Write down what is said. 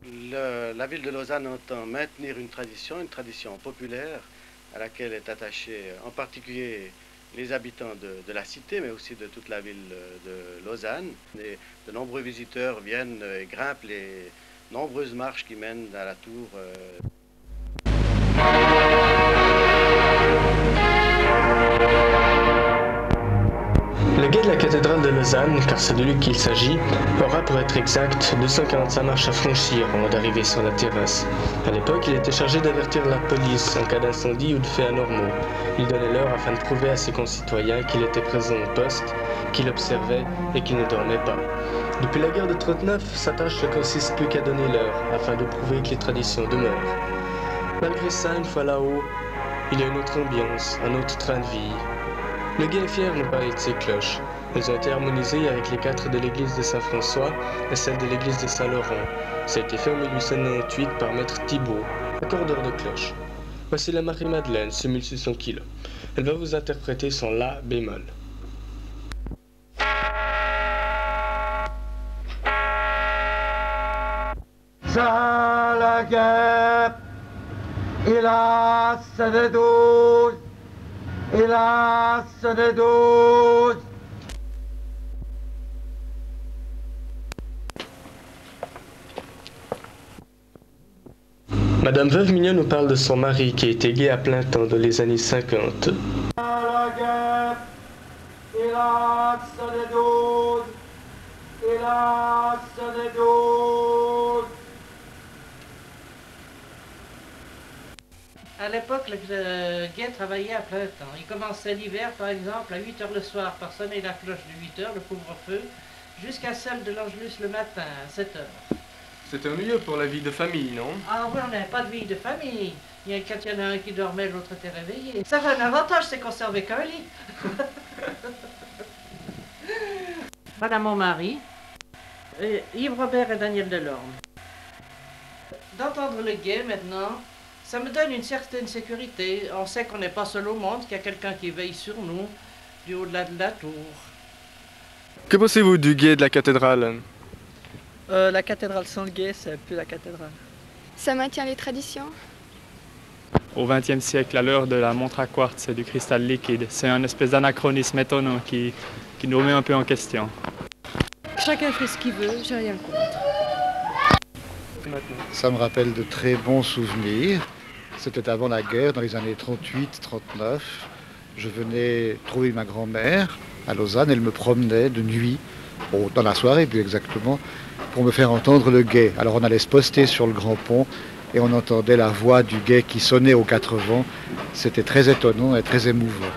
La ville de Lausanne entend maintenir une tradition populaire à laquelle est attachée en particulier les habitants de la cité, mais aussi de toute la ville de Lausanne. De nombreux visiteurs viennent et grimpent les nombreuses marches qui mènent à la tour. Le guet de la cathédrale de Lausanne, car c'est de lui qu'il s'agit, aura pour être exact 245 marches à franchir avant d'arriver sur la terrasse. À l'époque, il était chargé d'avertir la police en cas d'incendie ou de faits anormaux. Il donnait l'heure afin de prouver à ses concitoyens qu'il était présent au poste, qu'il observait et qu'il ne dormait pas. Depuis la guerre de 39, sa tâche ne consiste plus qu'à donner l'heure afin de prouver que les traditions demeurent. Malgré ça, une fois là-haut, il y a une autre ambiance, un autre train de vie. Le guet est fier de parler de ses cloches. Elles ont été harmonisées avec les 4 de l'église de Saint-François et celle de l'église de Saint-Laurent. Ça a été fait en 1898 par maître Thibault, accordeur de cloches. Voici la Marie-Madeleine, 6600 kg. Elle va vous interpréter son La bémol. Ça la guerre, hélas, c'est des 12. Hélas, c'est des 12. Madame Veuve Mignon nous parle de son mari qui a été guet à plein temps dans les années 50. La guerre, hélas, c'est des 12. Hélas, c'est des 12. À l'époque, le guet travaillait à plein temps. Il commençait l'hiver, par exemple, à 8 h le soir par sonner la cloche de 8 h, le couvre-feu, jusqu'à celle de l'Angelus le matin, à 7 h. C'était ennuyeux pour la vie de famille, non? Ah oui, on n'avait pas de vie de famille. Quand il y en a un qui dormait, l'autre était réveillé. Ça avait un avantage, c'est qu'on servait qu'un lit. Voilà mon mari, Yves Robert et Daniel Delorme. D'entendre le guet maintenant, ça me donne une certaine sécurité. On sait qu'on n'est pas seul au monde, qu'il y a quelqu'un qui veille sur nous, du haut-delà de la tour. Que pensez-vous du guet de la cathédrale? La cathédrale sans le guet, c'est plus la cathédrale. Ça maintient les traditions. Au XXe siècle, à l'heure de la montre à quartz et du cristal liquide, c'est un espèce d'anachronisme étonnant qui nous remet un peu en question. Chacun fait ce qu'il veut, j'ai rien contre. Ça me rappelle de très bons souvenirs. C'était avant la guerre, dans les années 38-39. Je venais trouver ma grand-mère à Lausanne. Elle me promenait de nuit, dans la soirée plus exactement, pour me faire entendre le guet. Alors on allait se poster sur le grand pont et on entendait la voix du guet qui sonnait aux 4 vents. C'était très étonnant et très émouvant.